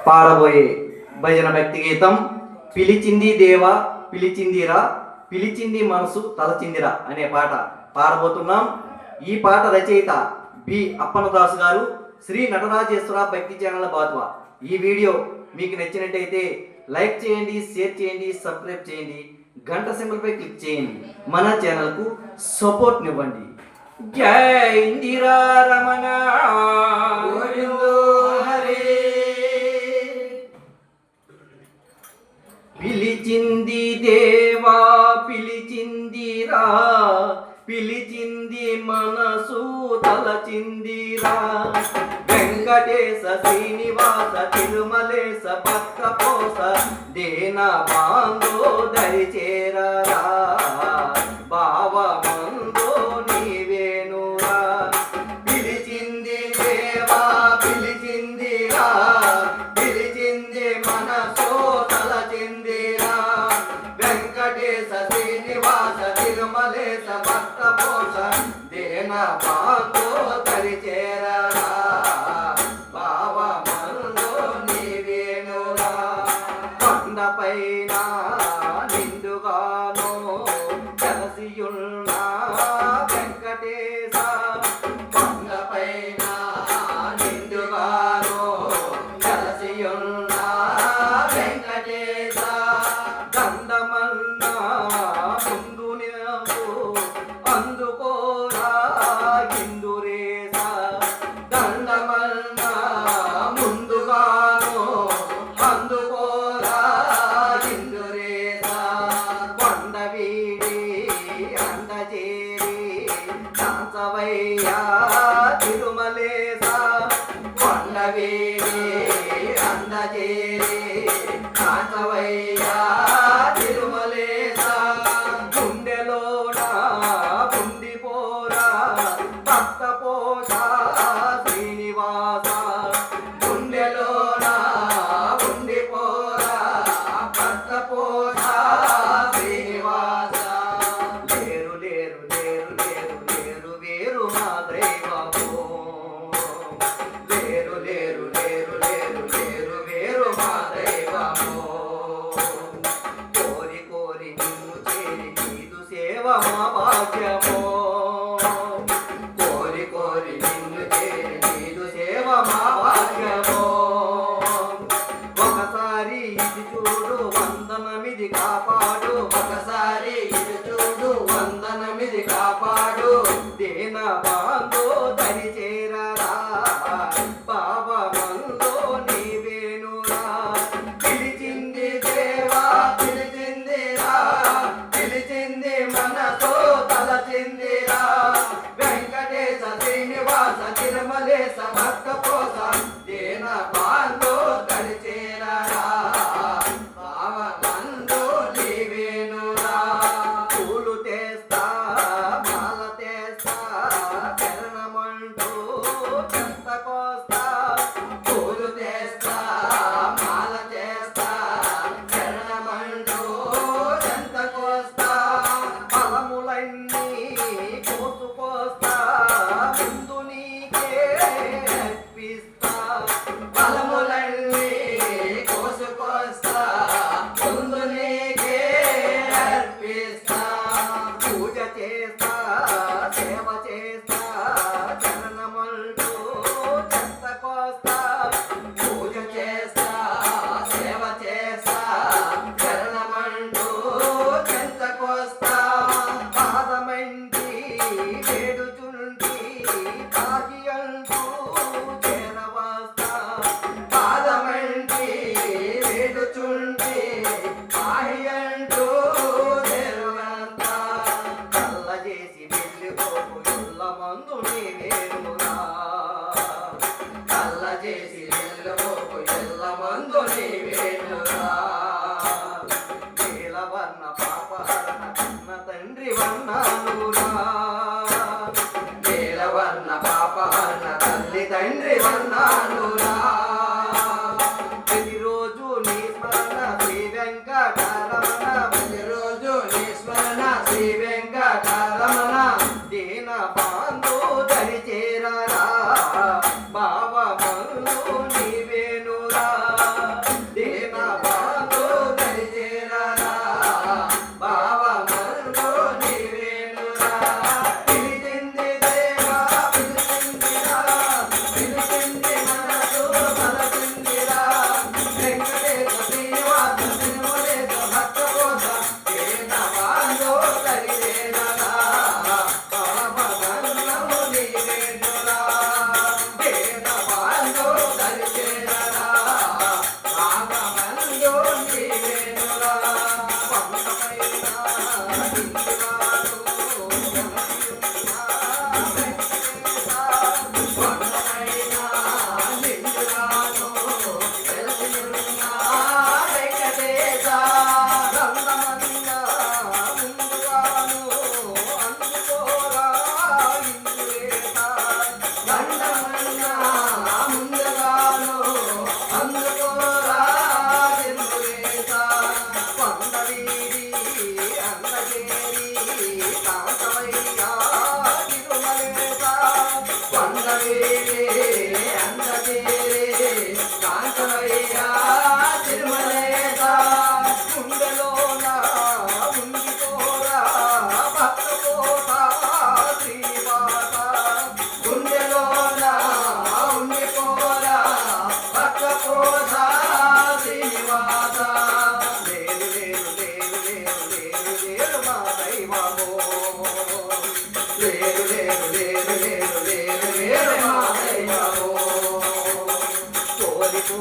పాడబోయే భజన భక్తి గీతం పిలిచింది దేవా పిలిచిందిరా పిలిచింది మనసు తలచిందిరా అనే పాట పాడబోతున్నాం. ఈ పాట రచయిత బి అప్పన్నదాసు గారు, శ్రీ నటరాజేశ్వర భక్తి ఛానల్ బాధ్వా. ఈ వీడియో మీకు నచ్చినట్టయితే లైక్ చేయండి, షేర్ చేయండి, సబ్స్క్రైబ్ చేయండి, గంట సింబల్ పై క్లిక్ చేయండి. మన ఛానల్కు సపోర్ట్ నివ్వండి. జై ఇందిరా రమణ గోవిందో హరే. పిలిచింది దేవా పిలిచిందిరా పిలిచింది మనసు తలచిందిరా. వెంకటేశ శ్రీనివాస తిరుమలేశ భక్త పోస దేన బాందో దరి చేరరా. బావ మందో నీవేనురా. పిలిచింది దేవా పిలిచిందిరా పిలిచింది మనసు తలచిందిరా. వెంకటేశ శ్రీనివాస తిరుమలేశ భక్త పోస దేన బాందో దరి చేరరా. బావ మందో నీవేనురా. కొండపైన నిండుగాను కలసియున్నా వెంకటేశ. కొండపైన నిండుగాను కలసియున్నా వెంకటేశ. గంధమన్నా ముందు నీవు అందుకోరా ఇందురేశ. గంధమన్నా ముందుగాను అందుకోరా ఇందురేశ. కొండ వీడి అందజేరి కాంచవయ్యా తిరుమలేశ. కొండ వీడి అందజేరి కాంచవయ్యా తిరుమలేశ. గుండెలోన ఉండిపోరా భక్త పోష శ్రీనివాస. గుండెలోన ఉండిపోరా భక్త పోష శ్రీనివాస. లేరు లేరు లేరు లేరు లేరు వేరు మా దైవము. లేరు లేరు లేరు లేరు లేరు వేరు మా దైవము. కోరి కోరి నిన్ను చేరి నీదు సేవ మా భాగ్యము. కోరి కోరి నిన్ను చేరి నీదు సేవ మా భాగ్యము. ఒకసారి ఇది చూడు వందనమిది కాపాడు. ఒకసారి ఇది చూడు వందనమిది కాపాడు. దేన బాందో దరి చేరరా. బావ మందో నీవేనురా. పిలిచింది దేవా పిలిచిందిరా పిలిచింది మనతో తలచిందిరా. వెంకటేశ శ్రీనివాస తిరుమలేశ భక్త పోస దేన బాందో దరి చేరరా. బావ మందో నీవేనురా. పూలు తెస్తా మాల తెస్తా చరణమంటూ చెంతకొస్తా. పూలు తెస్తా మాల చేస్తా చరణమంటూ చెంతకొస్తా. ఫలములన్నీ కోసుకొస్తా ముందు నీకే అర్పిస్తా. ఫలములన్నీ కోసుకొస్తా ముందు నీకే అర్పిస్తా. పూజ చేస్తా సేవ చేస్తా చరణమంటూ చెంతకొస్తా. పూజ చేస్తా సేవ చేస్తా చరణమంటూ చెంతకొస్తా. పాదమంటి వేడుచుంటి తాకి అంటూ చేరవస్తా. పాదమంటి వేడుచుంటి తాకి అంటూ చేరవస్తా. కళ్ళ చేసి వెళ్ళిపోకు ఇళ్ళ మందు నీవేనురా. కళ్ళ చేసి వెళ్ళిపోకు ఇళ్ళ మందు నీవేనురా. నీలవర్ణ పాపహరణ కన్న తండ్రి వన్నానురా. నీలవర్ణ పాపహరణ తల్లి తండ్రి వన్నానురా. ప్రతిరోజు నీ స్మరణ శ్రీ వెంకటరమణ. ప్రతిరోజు నీ స్మరణ శ్రీ వెంకటరమణ. దేన బాందో దరి చేరరా. బావ మందో నీవేనురా.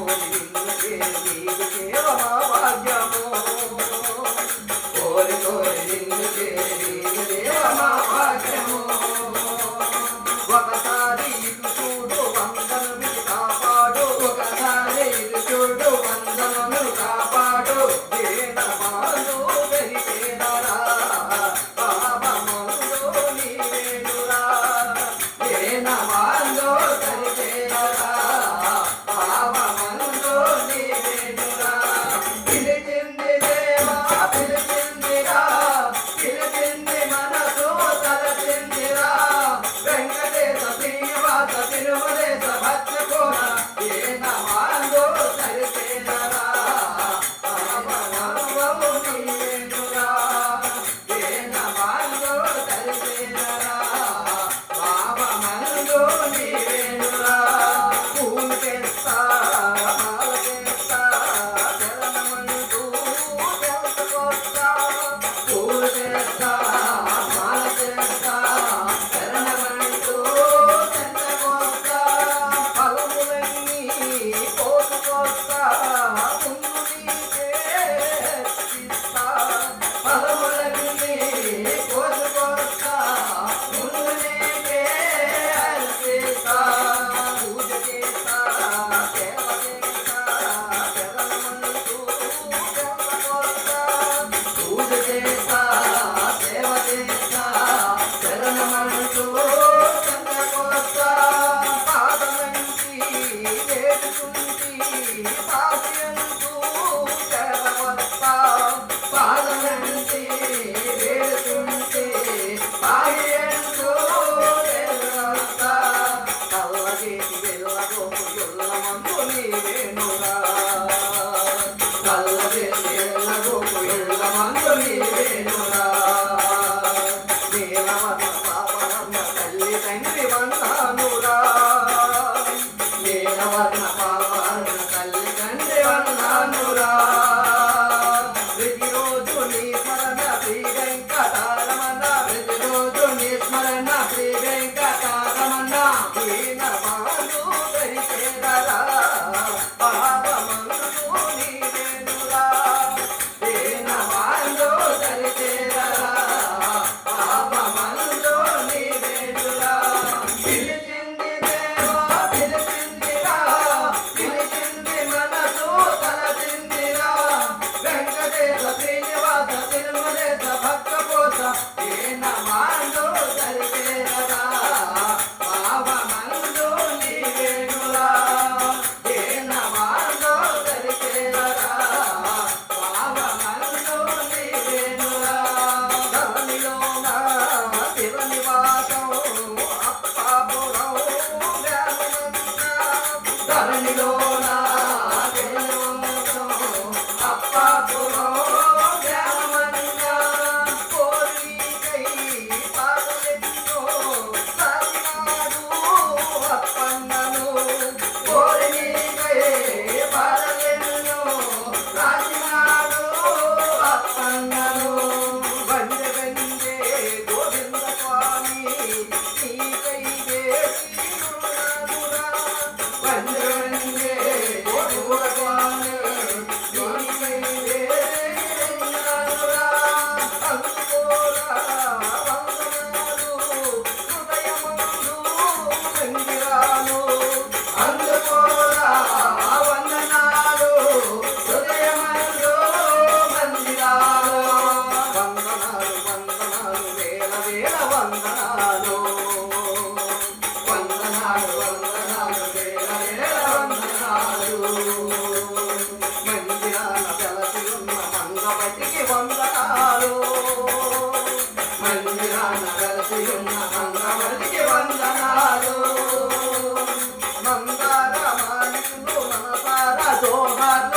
కోరి నిన్ను చేరి నీవు చేర మా భాగ్యము కోరి కోరి నిన్ను చేరి నీవు చేర మా భాగ్యము ఒకసారి ఇటు చూడు వందనము కాపాడు ఒకసారి ఇటు చూడు వందనము కాపాడు దేనమాను దరిచేనరా పాపమందు నీవేనురా దేనమాను దరిచేనరా పాపమందు నీవేనురా పిలిచింది దేవా పిలిచిందిరా పిలిచింది మనసు తలచిందిరా వెంకటేశ శ్రీనివాస తిరుమలేశ భక్తకోణ దేనమాను దరిచేనరా పాపమందు నీవేనురా దేనమాను దరిచేనరా పాపమందు నీవేనురా పూలు చేస్తా మాల చేస్తా చరణమంటూ తెలుసుకొస్తా పూలు చేస్తా మాల చేస్తా చరణమంటూ తెలుసుకొస్తా ఫలములన్నీ కోసుకొస్తా ముందు నీకే అర్పిస్తా ఫలములన్నీ కోసుకొస్తా ముందు నీకే అర్పిస్తా పూజ చేస్తా సేవ చేస్తా చరణమంటూ తెలుసుకొస్తా పూజ చేస్తా సేవ చేస్తా చరణమంటూ తెలుసుకొస్తా పాదమంచి వేడుకుంటి పాదయంటూ చేరవస్తా పాదమంచి వేడుకుంటి పాదయంటూ చేరవస్తా కల్లగేటి వెళ్ళగోపు ఎల్లమందు నీవేనురా కల్లగేటి వెళ్ళగోపు ఎల్లమందు నీవేనురా నీలవర్ణ పాపవర్ణ తల్లి తండ్రి వందానురా నీలవర్ణ పాపవర్ణ తల్లి తండ్రి వందానురా ప్రతిరోజు నీ స్మరణ శ్రీ వెంకటారమణ ప్రతిరోజు నీ స్మరణ శ్రీ వెంకటారమణ దీనమాను దరిచేరరా పాపమందు నీవేనురా దీనమాను దరిచేరరా పాపమందు నీవేనురా పిలిచింది దేవా పిలిచిందిరా పిలిచింది మనసు తలచిందిరా వెంకటేశ శ్రీనివాస తిరుమలేశ భక్తపోత దీనమాను దరిచేరరా పాపమందు నీవేనురా దీనమాను దరిచేరరా పాపమందు నీవేనురా ధరణిలోన తిరునివాసం అప్పాపురం గ్రామమంతా ధరణిలోన తిరునివాసం అప్పాపురం గ్రామమంతా కోరికై పాదలెన్నో సాగినాడు అప్పన్నను కోరికై పాదలెన్నో సాగినాడు అప్పన్నను వందె వందే గోవింద స్వామి నీకై వేసియున్నానురా వందె వందే గోవింద స్వామి నీకై వేసియున్నానురా అందుకోరా వందనాలు హృదయమందు మందిరాలు అందుకోరా వందనాలు హృదయమందు మందిరాలు వందనాలు వందనాలు వేల వేల వందనాలు వందనాలు వందనాలు వేల వేల వందనాలు మందిరాల వెలసి ఉన్న మంగవటికి వందనాలు మందిరాల వెలసి ఉన్న మంగవటికి వందనాలు మందార మాలికులు మనసార జోహార్